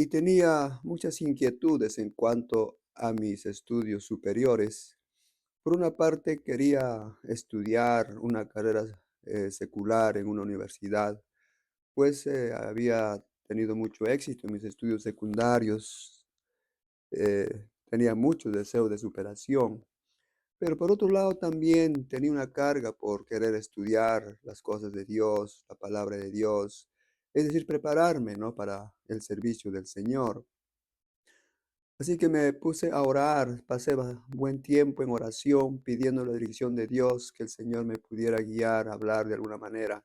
y tenía muchas inquietudes en cuanto a mis estudios superiores. Por una parte, quería estudiar una carrera secular en una universidad, pues había tenido mucho éxito en mis estudios secundarios, tenía mucho deseo de superación. Pero por otro lado también tenía una carga por querer estudiar las cosas de Dios, la palabra de Dios, es decir, prepararme, ¿no?, para el servicio del Señor. Así que me puse a orar, pasé buen tiempo en oración, pidiendo la dirección de Dios, que el Señor me pudiera guiar, hablar de alguna manera.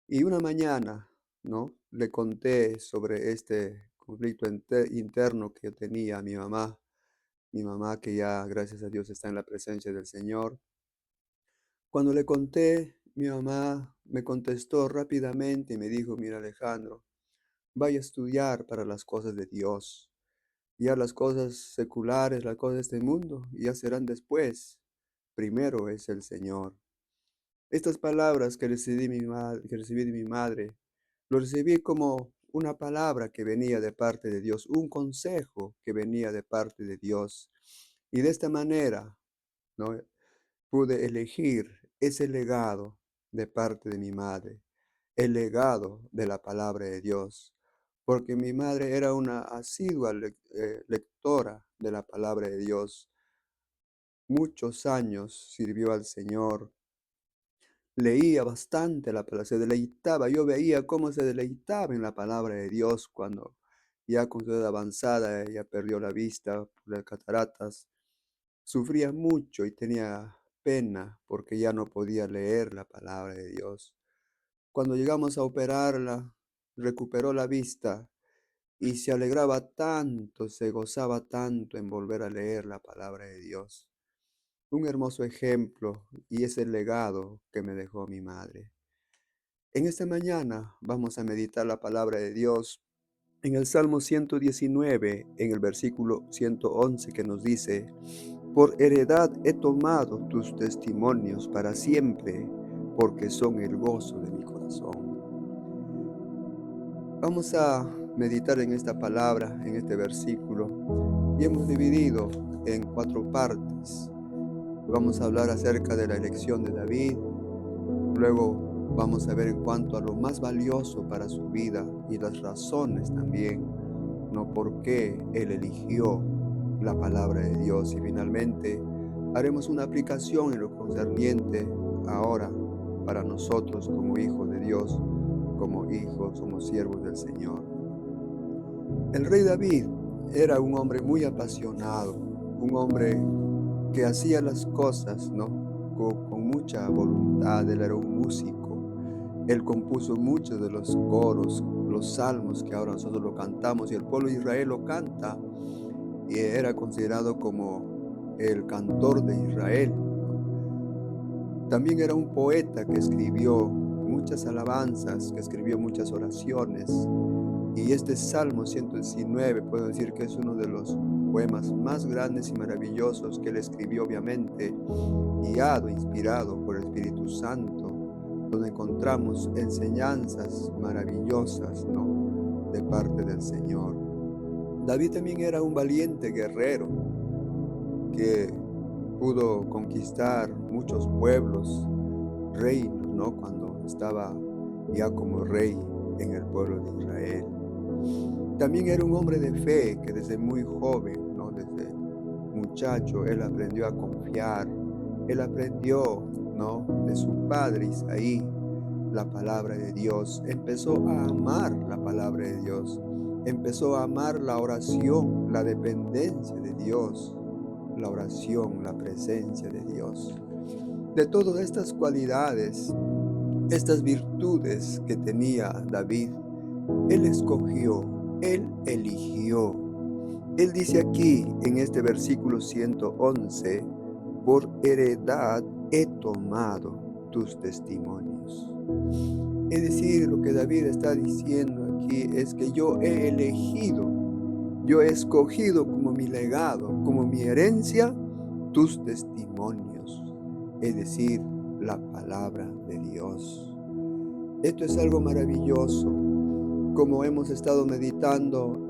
Y una mañana, ¿no?, le conté sobre este conflicto interno que yo tenía a mi mamá que ya, gracias a Dios, está en la presencia del Señor. Cuando le conté, mi mamá me contestó rápidamente y me dijo: "Mira, Alejandro, vaya a estudiar para las cosas de Dios. Ya las cosas seculares, las cosas de este mundo, ya serán después. Primero es el Señor". Estas palabras que recibí de mi madre, lo recibí como una palabra que venía de parte de Dios, un consejo que venía de parte de Dios. Y de esta manera, ¿no?, pude elegir ese legado de parte de mi madre, el legado de la palabra de Dios, porque mi madre era una asidua lectora de la palabra de Dios. Muchos años sirvió al Señor, leía bastante la palabra, se deleitaba. Yo veía cómo se deleitaba en la palabra de Dios cuando ya con su edad avanzada ella perdió la vista por las cataratas. Sufría mucho y tenía pena porque ya no podía leer la palabra de Dios. Cuando llegamos a operarla, recuperó la vista y se alegraba tanto, se gozaba tanto en volver a leer la palabra de Dios. Un hermoso ejemplo y es el legado que me dejó mi madre. En esta mañana vamos a meditar la palabra de Dios en el Salmo 119, en el versículo 111, que nos dice: "Por heredad he tomado tus testimonios para siempre, porque son el gozo de mi corazón". Vamos a meditar en esta palabra, en este versículo, y hemos dividido en 4 partes. Vamos a hablar acerca de la elección de David, luego vamos a ver en cuanto a lo más valioso para su vida y las razones también, ¿no?, por qué él eligió la palabra de Dios. Y finalmente haremos una aplicación en lo concerniente ahora para nosotros como hijos de Dios, como hijos, somos siervos del Señor. El rey David era un hombre muy apasionado, un hombre que hacía las cosas, ¿no?, con mucha voluntad. Él era un músico. Él compuso muchos de los coros, los salmos que ahora nosotros lo cantamos y el pueblo de Israel lo canta, y era considerado como el cantor de Israel, ¿no? También era un poeta que escribió muchas alabanzas, que escribió muchas oraciones. Y este Salmo 119 puedo decir que es uno de los poemas más grandes y maravillosos que él escribió, obviamente, guiado, inspirado por el Espíritu Santo, donde encontramos enseñanzas maravillosas, ¿no?, de parte del Señor. David también era un valiente guerrero que pudo conquistar muchos pueblos, reinos, ¿no?, cuando estaba ya como rey en el pueblo de Israel. También era un hombre de fe que desde muy joven, ¿no?, desde muchacho, él aprendió a confiar. Él aprendió, ¿no?, de su padre Isaí la palabra de Dios. Empezó a amar la palabra de Dios. Empezó a amar la oración, la dependencia de Dios, la oración, la presencia de Dios. De todas estas cualidades, estas virtudes que tenía David, él escogió, él eligió. Él dice aquí en este versículo 111: "Por heredad he tomado tus testimonios". Es decir, lo que David está diciendo aquí es que yo he elegido, yo he escogido como mi legado, como mi herencia, tus testimonios, es decir, la palabra de Dios. Esto es algo maravilloso. como hemos estado meditando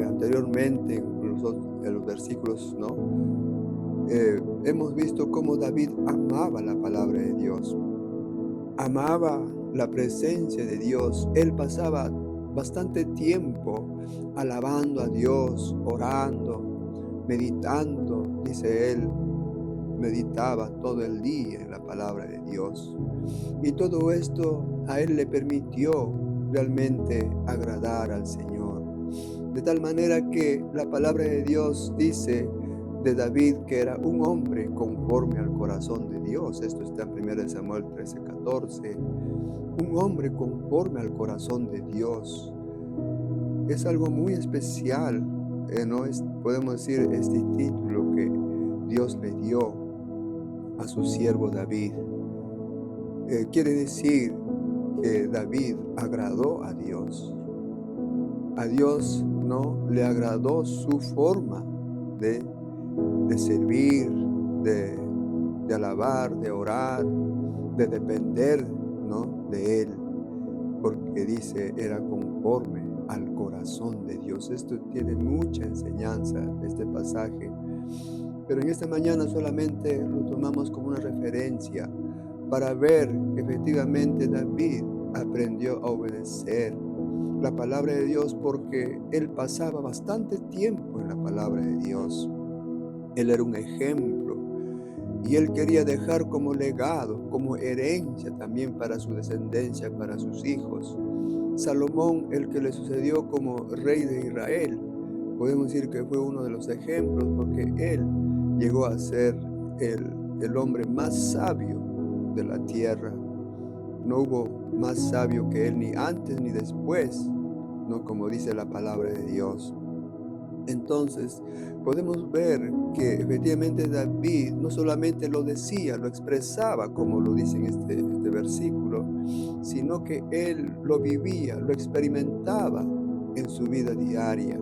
anteriormente en los versículos, ¿no? Hemos visto cómo David amaba la palabra de Dios, amaba la presencia de Dios. Él pasaba bastante tiempo alabando a Dios, orando, meditando, dice él, meditaba todo el día en la palabra de Dios. Y todo esto a él le permitió realmente agradar al Señor. De tal manera que la palabra de Dios dice de David que era un hombre conforme al corazón de Dios. Esto está en 1 Samuel 13:14. Un hombre conforme al corazón de Dios. Es algo muy especial, ¿no? Podemos decir este título que Dios le dio a su siervo David. Quiere decir que David agradó a Dios. A Dios no le agradó su forma de, de servir, de, de alabar, de orar, de depender, ¿no?, de Él, porque dice, era conforme al corazón de Dios. Esto tiene mucha enseñanza, este pasaje, pero en esta mañana solamente lo tomamos como una referencia para ver que efectivamente David aprendió a obedecer la palabra de Dios porque él pasaba bastante tiempo en la palabra de Dios. Él era un ejemplo y él quería dejar como legado, como herencia también para su descendencia, para sus hijos. Salomón, el que le sucedió como rey de Israel, podemos decir que fue uno de los ejemplos porque él llegó a ser el hombre más sabio de la tierra. No hubo más sabio que él ni antes ni después, ¿no?, como dice la palabra de Dios. Entonces, podemos ver que efectivamente David no solamente lo decía, lo expresaba, como lo dice en este versículo, sino que él lo vivía, lo experimentaba en su vida diaria.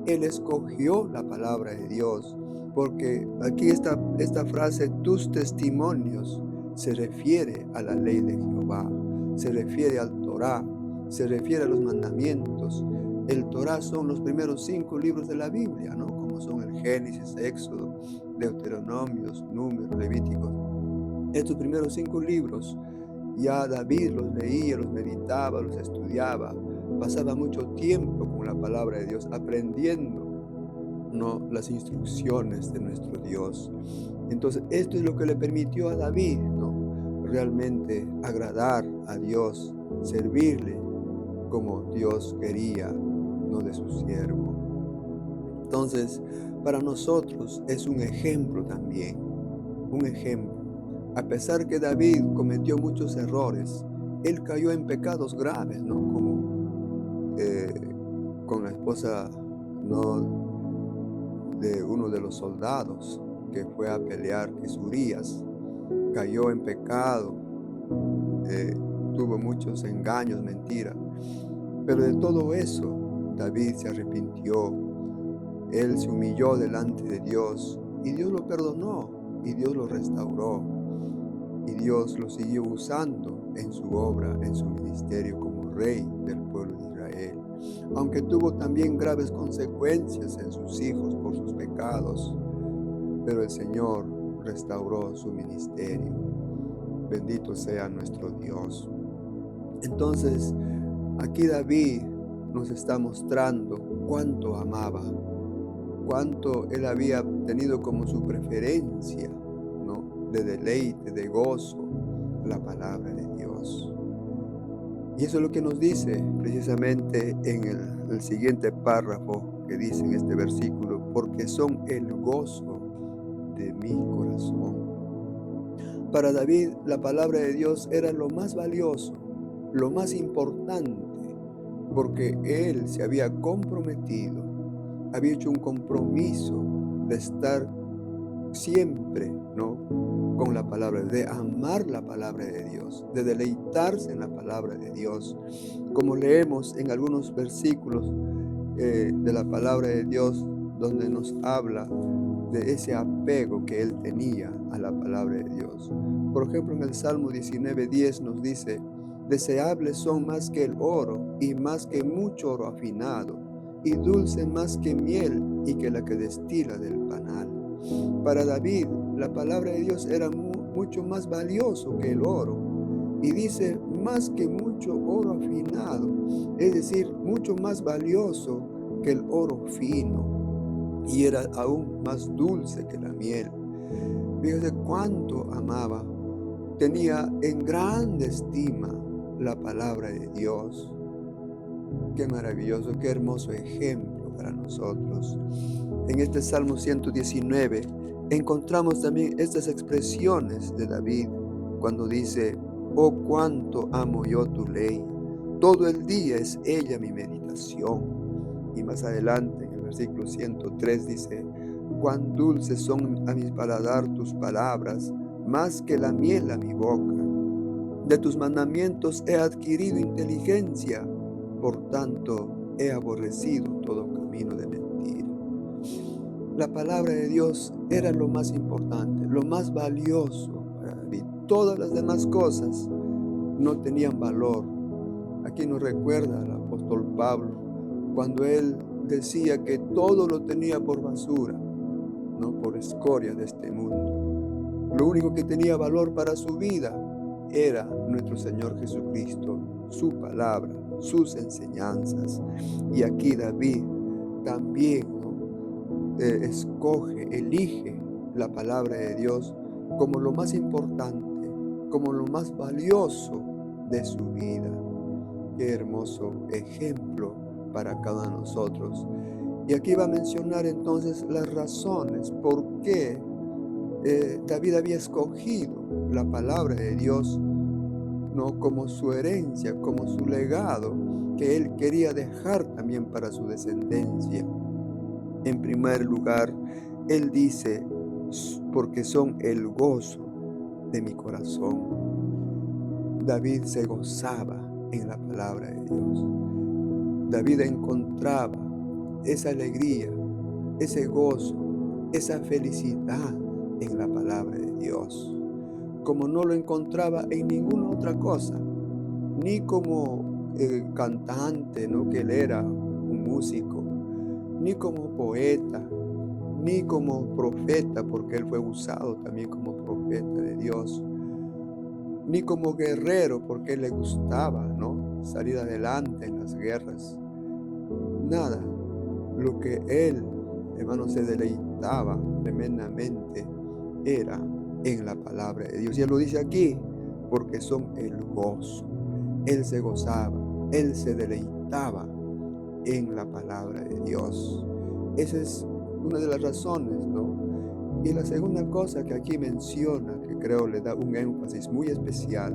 Él escogió la palabra de Dios, porque aquí esta frase, tus testimonios, se refiere a la ley de Jehová, se refiere al Torá, se refiere a los mandamientos. El Torá son los primeros 5 libros de la Biblia, ¿no? Como son el Génesis, Éxodo, Deuteronomios, Números, Levíticos. Estos primeros 5 libros, ya David los leía, los meditaba, los estudiaba, pasaba mucho tiempo con la palabra de Dios, aprendiendo, ¿no?, las instrucciones de nuestro Dios. Entonces, esto es lo que le permitió a David, ¿no?, realmente agradar a Dios, servirle como Dios quería, no de su siervo. Entonces, para nosotros es un ejemplo también, un ejemplo. A pesar que David cometió muchos errores, él cayó en pecados graves, ¿no? Como con la esposa, ¿no?, de uno de los soldados que fue a pelear, que es Urías, cayó en pecado, eh, tuvo muchos engaños, mentiras. Pero de todo eso, David se arrepintió. Él se humilló delante de Dios y Dios lo perdonó y Dios lo restauró y Dios lo siguió usando en su obra, en su ministerio como rey del pueblo de Israel. Aunque tuvo también graves consecuencias en sus hijos por sus pecados, pero el Señor restauró su ministerio. Bendito sea nuestro Dios. Entonces, aquí David nos está mostrando cuánto amaba, cuánto él había tenido como su preferencia, ¿no?, de deleite, de gozo, la palabra de Dios. Y eso es lo que nos dice precisamente en el siguiente párrafo que dice en este versículo, porque son el gozo de mi corazón. Para David, la palabra de Dios era lo más valioso, lo más importante, porque él se había comprometido, había hecho un compromiso de estar siempre, ¿no?, con la palabra, de amar la palabra de Dios, de deleitarse en la palabra de Dios. Como leemos en algunos versículos de la palabra de Dios, donde nos habla de ese apego que él tenía a la palabra de Dios. Por ejemplo, en el Salmo 19:10 nos dice, Deseables son más que el oro y más que mucho oro afinado, y dulce más que miel y que la que destila del panal. Para David, la palabra de Dios era mucho más valioso que el oro. Y dice, más que mucho oro afinado, es decir, mucho más valioso que el oro fino. Y era aún más dulce que la miel. Fíjese cuánto amaba. Tenía en grande estima la palabra de Dios. Qué maravilloso, qué hermoso ejemplo para nosotros. En este Salmo 119 encontramos también estas expresiones de David cuando dice, oh cuánto amo yo tu ley, todo el día es ella mi meditación. Y más adelante en el versículo 103 dice, cuán dulces son a mi paladar tus palabras, más que la miel a mi boca. De tus mandamientos he adquirido inteligencia, por tanto he aborrecido todo camino de mentira. La palabra de Dios era lo más importante, lo más valioso para David. Todas las demás cosas no tenían valor. Aquí nos recuerda el apóstol Pablo cuando él decía que todo lo tenía por basura, no por escoria de este mundo. Lo único que tenía valor para su vida era nuestro Señor Jesucristo, su palabra, sus enseñanzas. Y aquí David también, ¿no? Elige la palabra de Dios como lo más importante, como lo más valioso de su vida. Qué hermoso ejemplo para cada uno de nosotros. Y aquí va a mencionar entonces las razones por qué David había escogido la palabra de Dios, no como su herencia, como su legado que él quería dejar también para su descendencia. En primer lugar, él dice, porque son el gozo de mi corazón. David se gozaba en la palabra de Dios. David encontraba esa alegría, ese gozo, esa felicidad en la palabra de Dios, como no lo encontraba en ninguna otra cosa, ni como cantante, ¿no? Que él era un músico, ni como poeta, ni como profeta, porque él fue usado también como profeta de Dios, ni como guerrero, porque le gustaba, ¿no? Salir adelante en las guerras. Nada, lo que él, hermano, se deleitaba tremendamente era en la palabra de Dios. Y él lo dice aquí, porque son el gozo. Él se gozaba, él se deleitaba en la palabra de Dios. Esa es una de las razones, ¿no? Y la segunda cosa que aquí menciona, que creo le da un énfasis muy especial,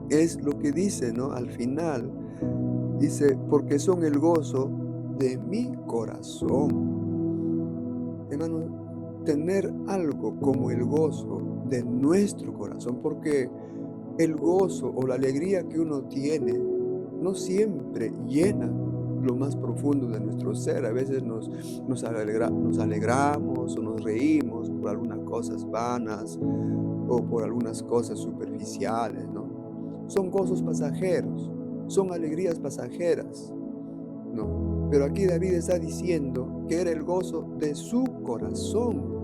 es lo que dice, ¿no? Al final, dice, porque son el gozo de mi corazón. Hermano, tener algo como el gozo de nuestro corazón, porque el gozo o la alegría que uno tiene no siempre llena lo más profundo de nuestro ser. A veces nos alegramos o nos reímos por algunas cosas vanas o por algunas cosas superficiales, ¿no? Son gozos pasajeros, son alegrías pasajeras, ¿no? Pero aquí David está diciendo que era el gozo de su corazón.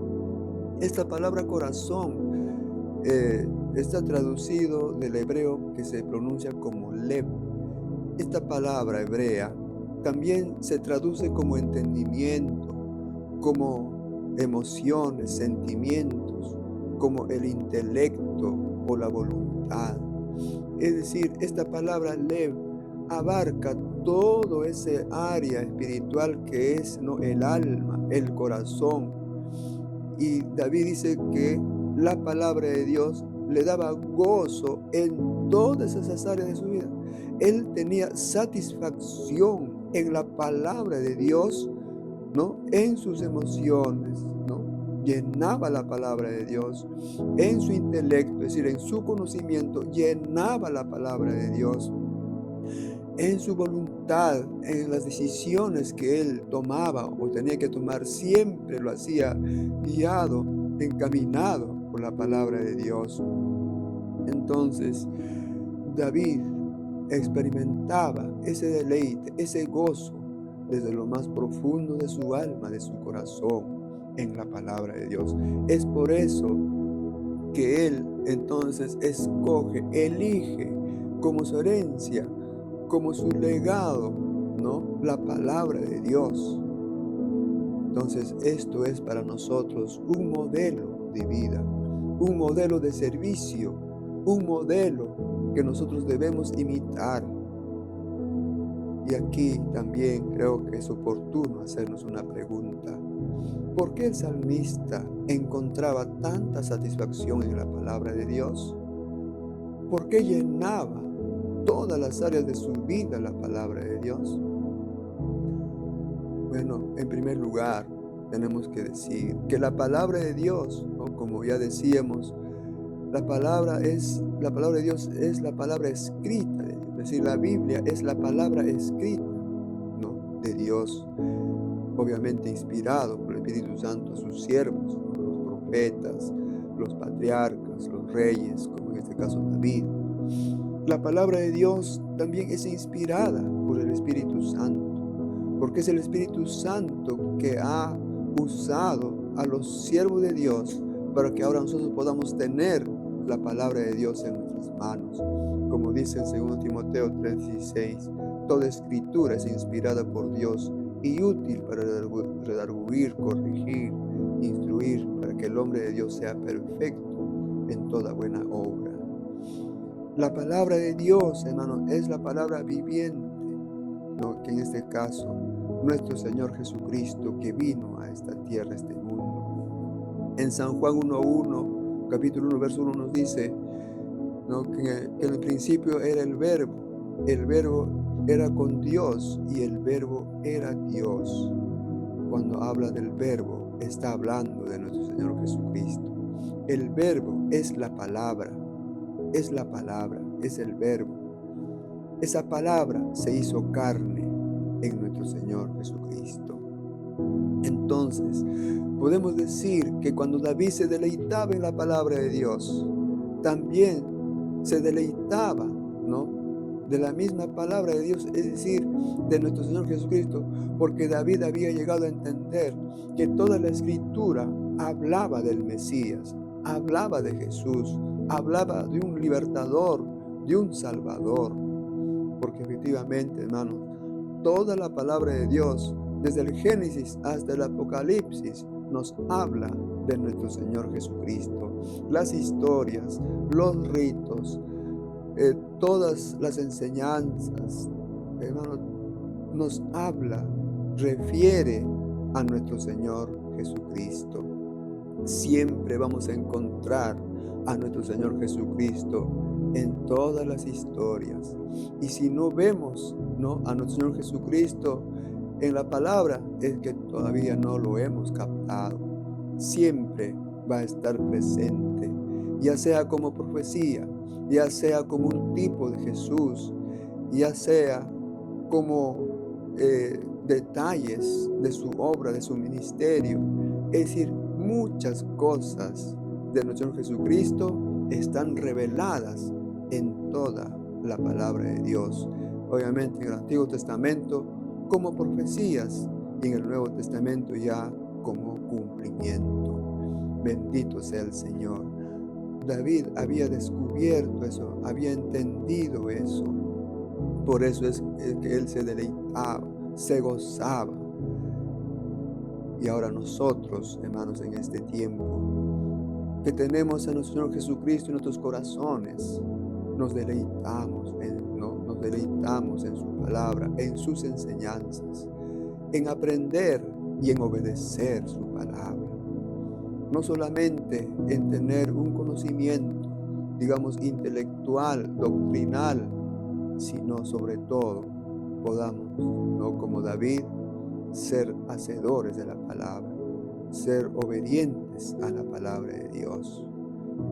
Esta palabra corazón está traducido del hebreo que se pronuncia como lev. Esta palabra hebrea también se traduce como entendimiento, como emociones, sentimientos, como el intelecto o la voluntad. Es decir, esta palabra lev abarca todo ese área espiritual que es, ¿no?, el alma, el corazón. Y David dice que la palabra de Dios le daba gozo en todas esas áreas de su vida. Él tenía satisfacción en la palabra de Dios, ¿no? En sus emociones, ¿no? Llenaba la palabra de Dios en su intelecto, es decir, en su conocimiento, llenaba la palabra de Dios en su voluntad, en las decisiones que él tomaba o tenía que tomar, siempre lo hacía guiado, encaminado por la palabra de Dios. Entonces, David experimentaba ese deleite, ese gozo desde lo más profundo de su alma, de su corazón, en la palabra de Dios. Es por eso que él entonces escoge, elige como su herencia, como su legado, ¿no? La palabra de Dios. Entonces, esto es para nosotros un modelo de vida, un modelo de servicio, un modelo que nosotros debemos imitar. Y aquí también creo que es oportuno hacernos una pregunta. ¿Por qué el salmista encontraba tanta satisfacción en la palabra de Dios? ¿Por qué llenaba todas las áreas de su vida la palabra de Dios? Bueno, en primer lugar, tenemos que decir que la palabra de Dios, ¿no? Como ya decíamos, la palabra de Dios es la palabra escrita de Dios. Es decir, la Biblia es la palabra escrita, ¿no? De Dios, obviamente inspirado por el Espíritu Santo a sus siervos, ¿no? Los profetas, los patriarcas, los reyes, como en este caso David. La palabra de Dios también es inspirada por el Espíritu Santo, porque es el Espíritu Santo que ha usado a los siervos de Dios para que ahora nosotros podamos tener la palabra de Dios en nuestras manos. Como dice en 2 Timoteo 3:16, toda escritura es inspirada por Dios y útil para redarguir, corregir, instruir, para que el hombre de Dios sea perfecto en toda buena obra. La palabra de Dios, hermano, es la palabra viviente, ¿no? Que en este caso, nuestro Señor Jesucristo, que vino a esta tierra, a este mundo. En San Juan 1:1, capítulo 1, verso 1 nos dice, ¿no? Que en el principio era el verbo era con Dios y el verbo era Dios. Cuando habla del verbo, está hablando de nuestro Señor Jesucristo. El verbo es la palabra, es el verbo. Esa palabra se hizo carne en nuestro Señor Jesucristo. Entonces, podemos decir que cuando David se deleitaba en la palabra de Dios, también se deleitaba, ¿no? De la misma palabra de Dios, es decir, de nuestro Señor Jesucristo, porque David había llegado a entender que toda la escritura hablaba del Mesías, hablaba de Jesús, hablaba de un libertador, de un salvador, porque efectivamente, hermanos, toda la palabra de Dios, desde el Génesis hasta el Apocalipsis, nos habla de nuestro Señor Jesucristo. Las historias, los ritos, todas las enseñanzas, hermanos, nos habla, refiere a nuestro Señor Jesucristo. Siempre vamos a encontrar a nuestro Señor Jesucristo en todas las historias. Y si no vemos, ¿no?, a nuestro Señor Jesucristo en la palabra, es que todavía no lo hemos captado. Siempre va a estar presente, ya sea como profecía, ya sea como un tipo de Jesús, ya sea como detalles de su obra, de su ministerio. Es decir, muchas cosas de nuestro Señor Jesucristo están reveladas en toda la palabra de Dios. Obviamente en el Antiguo Testamento como profecías y en el Nuevo Testamento ya como cumplimiento. Bendito sea el Señor. David había descubierto eso, había entendido eso. Por eso es que él se deleitaba, se gozaba. Y ahora nosotros, hermanos, en este tiempo, que tenemos a nuestro Señor Jesucristo en nuestros corazones, nos deleitamos nos deleitamos en su palabra, en sus enseñanzas, en aprender y en obedecer su palabra. No solamente en tener un conocimiento, digamos, intelectual, doctrinal, sino sobre todo podamos, no como David, ser hacedores de la palabra, ser obedientes a la palabra de Dios.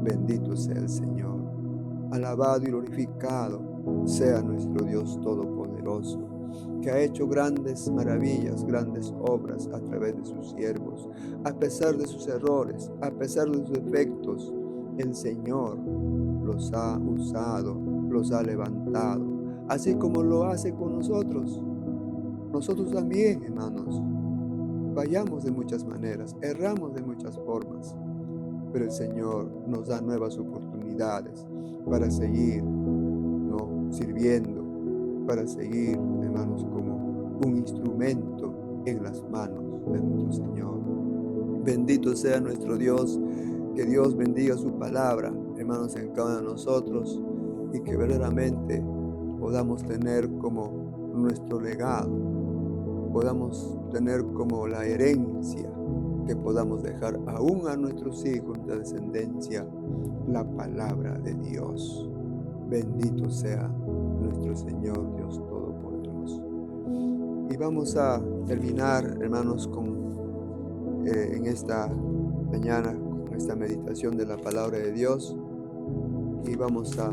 Bendito sea el Señor. Alabado y glorificado sea nuestro Dios Todopoderoso, que ha hecho grandes maravillas, grandes obras a través de sus siervos. A pesar de sus errores, a pesar de sus defectos, el Señor los ha usado los ha levantado, así como lo hace con nosotros. Nosotros también, hermanos, fallamos de muchas maneras, erramos de muchas formas, pero el Señor nos da nuevas oportunidades para seguir, ¿no?, sirviendo, para seguir, hermanos, como un instrumento en las manos de nuestro Señor. Bendito sea nuestro Dios, que Dios bendiga su palabra, hermanos, en cada uno de nosotros, y que verdaderamente podamos tener como nuestro legado, podamos tener como la herencia que podamos dejar aún a nuestros hijos, nuestra descendencia, la palabra de Dios. Bendito sea nuestro Señor Dios Todopoderoso. Y vamos a terminar, hermanos, en esta mañana con esta meditación de la palabra de Dios, y vamos a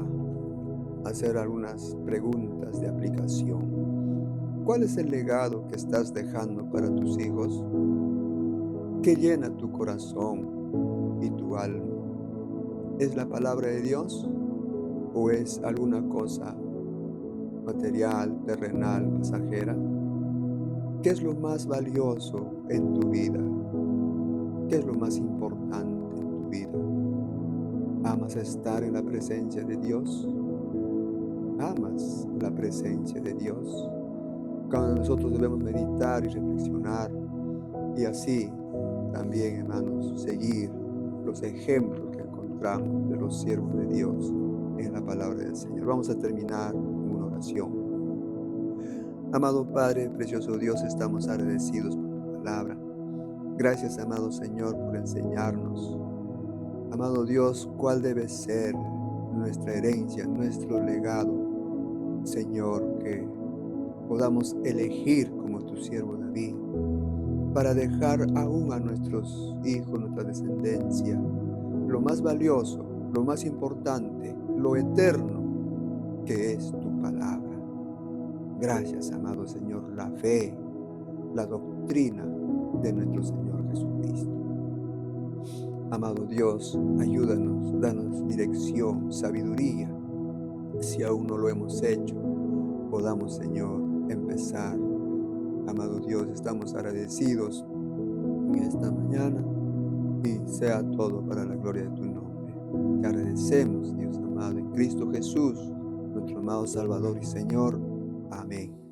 hacer algunas preguntas de aplicación. ¿Cuál es el legado que estás dejando para tus hijos? ¿Qué llena tu corazón y tu alma? ¿Es la palabra de Dios o es alguna cosa material, terrenal, pasajera? ¿Qué es lo más valioso en tu vida? ¿Qué es lo más importante en tu vida? ¿Amas estar en la presencia de Dios? ¿Amas la presencia de Dios? Cuando nosotros debemos meditar y reflexionar, y así también, hermanos, seguir los ejemplos que encontramos de los siervos de Dios en la palabra del Señor. Vamos a terminar con una oración. Amado Padre, precioso Dios, estamos agradecidos por tu palabra. Gracias, amado Señor, por enseñarnos, amado Dios, cuál debe ser nuestra herencia, nuestro legado. Señor, que podamos elegir como tu siervo David, para dejar aún a nuestros hijos, nuestra descendencia, lo más valioso, lo más importante, lo eterno, que es tu palabra. Gracias, amado Señor, la fe, la doctrina de nuestro Señor Jesucristo. Amado Dios, ayúdanos, danos dirección, sabiduría. Si aún no lo hemos hecho, podamos, Señor, empezar. Amado Dios, estamos agradecidos en esta mañana, y sea todo para la gloria de tu nombre. Te agradecemos, Dios amado, en Cristo Jesús, nuestro amado Salvador y Señor. Amén.